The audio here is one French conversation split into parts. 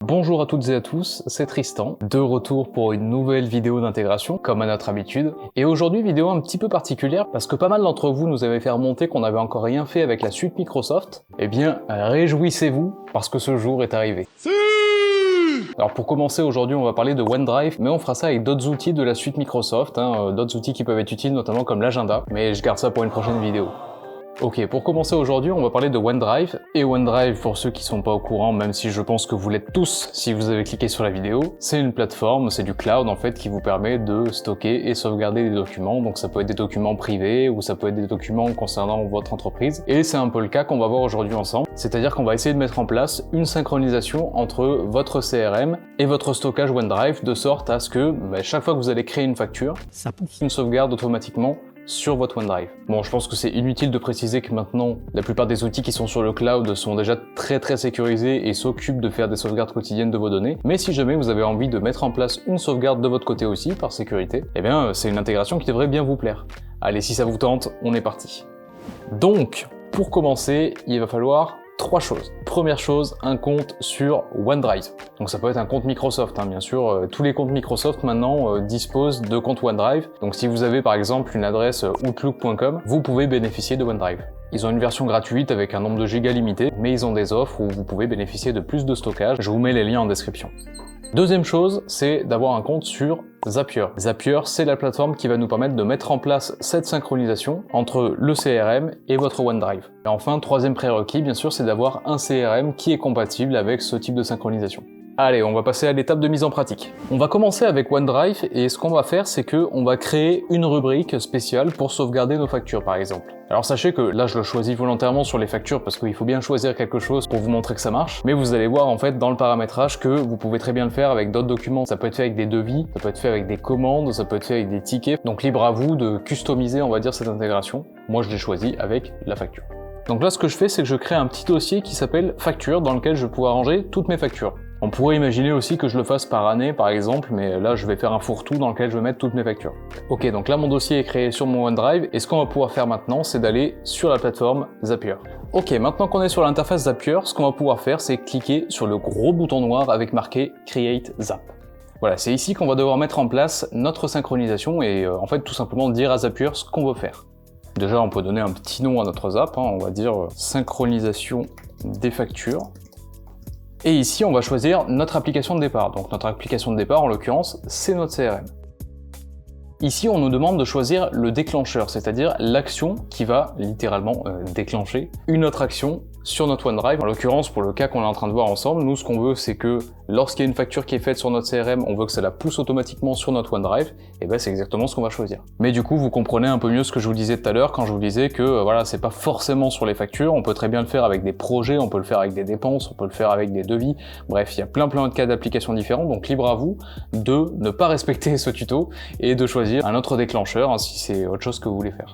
Bonjour à toutes et à tous, c'est Tristan, de retour pour une nouvelle vidéo d'intégration, comme à notre habitude. Et aujourd'hui, vidéo un petit peu particulière, parce que pas mal d'entre vous nous avaient fait remonter qu'on n'avait encore rien fait avec la suite Microsoft. Eh bien, réjouissez-vous, parce que ce jour est arrivé. Alors pour commencer, aujourd'hui on va parler de OneDrive, mais on fera ça avec d'autres outils de la suite Microsoft, d'autres outils qui peuvent être utiles, notamment comme l'agenda, mais je garde ça pour une prochaine vidéo. Ok, pour commencer aujourd'hui, on va parler de OneDrive. Et OneDrive, pour ceux qui sont pas au courant, même si je pense que vous l'êtes tous si vous avez cliqué sur la vidéo, c'est une plateforme, c'est du cloud en fait, qui vous permet de stocker et sauvegarder des documents. Donc ça peut être des documents privés ou ça peut être des documents concernant votre entreprise. Et c'est un peu le cas qu'on va voir aujourd'hui ensemble. C'est-à-dire qu'on va essayer de mettre en place une synchronisation entre votre CRM et votre stockage OneDrive, de sorte à ce que chaque fois que vous allez créer une facture, ça pousse une sauvegarde automatiquement sur votre OneDrive. Bon, je pense que c'est inutile de préciser que maintenant, la plupart des outils qui sont sur le cloud sont déjà très sécurisés et s'occupent de faire des sauvegardes quotidiennes de vos données. Mais si jamais vous avez envie de mettre en place une sauvegarde de votre côté aussi, par sécurité, eh bien, c'est une intégration qui devrait bien vous plaire. Allez, si ça vous tente, on est parti. Donc, pour commencer, il va falloir trois choses. Première chose, un compte sur OneDrive. Donc ça peut être un compte Microsoft, bien sûr. Tous les comptes Microsoft maintenant disposent de comptes OneDrive. Donc si vous avez par exemple une adresse outlook.com, vous pouvez bénéficier de OneDrive. Ils ont une version gratuite avec un nombre de gigas limité, mais ils ont des offres où vous pouvez bénéficier de plus de stockage. Je vous mets les liens en description. Deuxième chose, c'est d'avoir un compte sur Zapier. Zapier, c'est la plateforme qui va nous permettre de mettre en place cette synchronisation entre le CRM et votre OneDrive. Et enfin, troisième prérequis, bien sûr, c'est d'avoir un CRM qui est compatible avec ce type de synchronisation. Allez, on va passer à l'étape de mise en pratique. On va commencer avec OneDrive et ce qu'on va faire, c'est qu'on va créer une rubrique spéciale pour sauvegarder nos factures, par exemple. Alors sachez que là, je le choisis volontairement sur les factures parce qu'il faut bien choisir quelque chose pour vous montrer que ça marche. Mais vous allez voir en fait dans le paramétrage que vous pouvez très bien le faire avec d'autres documents. Ça peut être fait avec des devis, ça peut être fait avec des commandes, ça peut être fait avec des tickets. Donc libre à vous de customiser, on va dire, cette intégration. Moi, je l'ai choisi avec la facture. Donc là, ce que je fais, c'est que je crée un petit dossier qui s'appelle facture dans lequel je vais pouvoir ranger toutes mes factures. On pourrait imaginer aussi que je le fasse par année par exemple, mais là je vais faire un fourre-tout dans lequel je vais mettre toutes mes factures. Ok, donc là mon dossier est créé sur mon OneDrive et ce qu'on va pouvoir faire maintenant, c'est d'aller sur la plateforme Zapier. Ok, maintenant qu'on est sur l'interface Zapier, ce qu'on va pouvoir faire, c'est cliquer sur le gros bouton noir avec marqué Create Zap. Voilà, c'est ici qu'on va devoir mettre en place notre synchronisation et en fait tout simplement dire à Zapier ce qu'on veut faire. Déjà on peut donner un petit nom à notre Zap, on va dire synchronisation des factures. Et ici, on va choisir notre application de départ. Donc notre application de départ, en l'occurrence, c'est notre CRM. Ici, on nous demande de choisir le déclencheur, c'est-à-dire l'action qui va littéralement déclencher une autre action sur notre OneDrive. En l'occurrence, pour le cas qu'on est en train de voir ensemble, nous, ce qu'on veut, c'est que lorsqu'il y a une facture qui est faite sur notre CRM, on veut que ça la pousse automatiquement sur notre OneDrive, et ben c'est exactement ce qu'on va choisir. Mais du coup, vous comprenez un peu mieux ce que je vous disais tout à l'heure quand je vous disais que voilà, c'est pas forcément sur les factures, on peut très bien le faire avec des projets, on peut le faire avec des dépenses, on peut le faire avec des devis, bref, il y a plein de cas d'applications différents, donc libre à vous de ne pas respecter ce tuto et de choisir un autre déclencheur si c'est autre chose que vous voulez faire.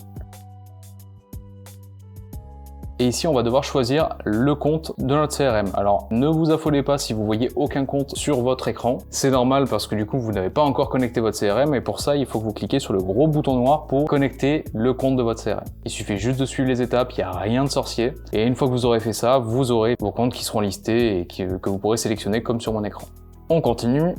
Et ici, on va devoir choisir le compte de notre CRM. Alors, ne vous affolez pas si vous voyez aucun compte sur votre écran. C'est normal parce que du coup, vous n'avez pas encore connecté votre CRM et pour ça, il faut que vous cliquez sur le gros bouton noir pour connecter le compte de votre CRM. Il suffit juste de suivre les étapes, il n'y a rien de sorcier. Et une fois que vous aurez fait ça, vous aurez vos comptes qui seront listés et que vous pourrez sélectionner comme sur mon écran. On continue.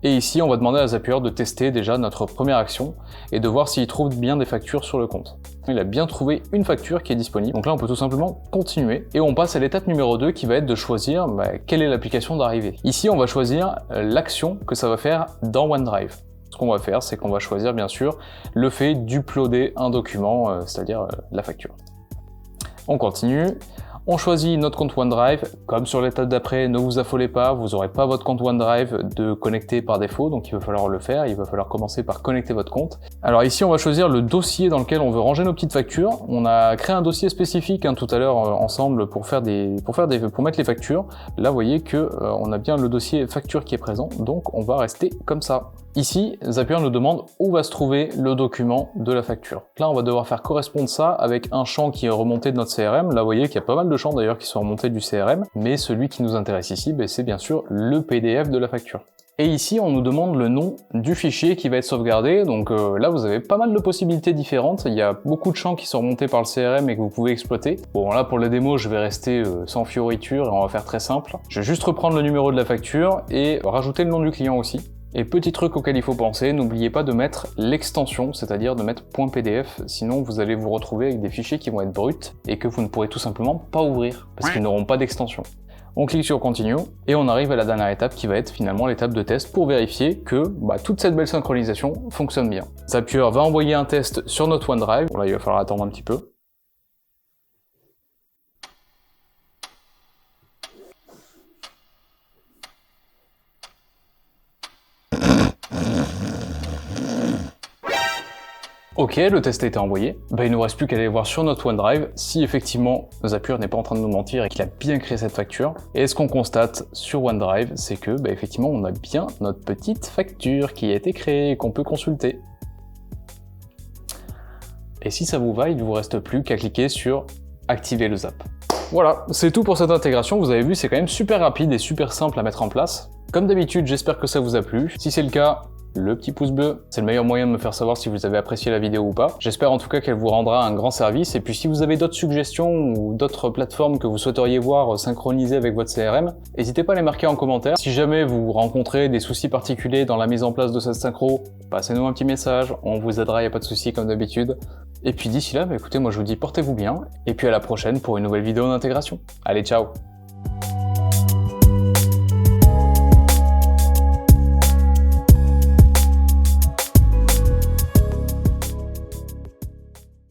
Et ici, on va demander à Zapier de tester déjà notre première action et de voir s'il trouve bien des factures sur le compte. Il a bien trouvé une facture qui est disponible. Donc là, on peut tout simplement continuer et on passe à l'étape numéro 2 qui va être de choisir quelle est l'application d'arrivée. Ici, on va choisir l'action que ça va faire dans OneDrive. Ce qu'on va faire, c'est qu'on va choisir bien sûr le fait d'uploader un document, c'est-à-dire la facture. On continue. On choisit notre compte OneDrive, comme sur l'étape d'après, ne vous affolez pas, vous n'aurez pas votre compte OneDrive de connecter par défaut, donc il va falloir le faire, il va falloir commencer par connecter votre compte. Alors ici on va choisir le dossier dans lequel on veut ranger nos petites factures. On a créé un dossier spécifique tout à l'heure ensemble pour mettre les factures. Là vous voyez que on a bien le dossier facture qui est présent, donc on va rester comme ça. Ici, Zapier nous demande où va se trouver le document de la facture. Là, on va devoir faire correspondre ça avec un champ qui est remonté de notre CRM. Là, vous voyez qu'il y a pas mal de champs d'ailleurs qui sont remontés du CRM, mais celui qui nous intéresse ici, c'est bien sûr le PDF de la facture. Et ici, on nous demande le nom du fichier qui va être sauvegardé. Donc là, vous avez pas mal de possibilités différentes. Il y a beaucoup de champs qui sont remontés par le CRM et que vous pouvez exploiter. Bon, là, pour la démo, je vais rester sans fioriture et on va faire très simple. Je vais juste reprendre le numéro de la facture et rajouter le nom du client aussi. Et petit truc auquel il faut penser, n'oubliez pas de mettre l'extension, c'est-à-dire de mettre .pdf, sinon vous allez vous retrouver avec des fichiers qui vont être bruts et que vous ne pourrez tout simplement pas ouvrir, parce qu'ils n'auront pas d'extension. On clique sur Continue, et on arrive à la dernière étape qui va être finalement l'étape de test pour vérifier que toute cette belle synchronisation fonctionne bien. Zapier va envoyer un test sur notre OneDrive, bon là il va falloir attendre un petit peu. Ok, le test a été envoyé. Il ne nous reste plus qu'à aller voir sur notre OneDrive si effectivement Zapier n'est pas en train de nous mentir et qu'il a bien créé cette facture. Et ce qu'on constate sur OneDrive, c'est que effectivement on a bien notre petite facture qui a été créée et qu'on peut consulter. Et si ça vous va, il ne vous reste plus qu'à cliquer sur activer le Zap. Voilà, c'est tout pour cette intégration. Vous avez vu, c'est quand même super rapide et super simple à mettre en place. Comme d'habitude, j'espère que ça vous a plu. Si c'est le cas, le petit pouce bleu, c'est le meilleur moyen de me faire savoir si vous avez apprécié la vidéo ou pas. J'espère en tout cas qu'elle vous rendra un grand service, et puis si vous avez d'autres suggestions ou d'autres plateformes que vous souhaiteriez voir synchroniser avec votre CRM, n'hésitez pas à les marquer en commentaire. Si jamais vous rencontrez des soucis particuliers dans la mise en place de cette synchro, passez-nous un petit message, on vous aidera, y a pas de souci comme d'habitude. Et puis d'ici là, écoutez, moi je vous dis portez-vous bien, et puis à la prochaine pour une nouvelle vidéo d'intégration. Allez, ciao!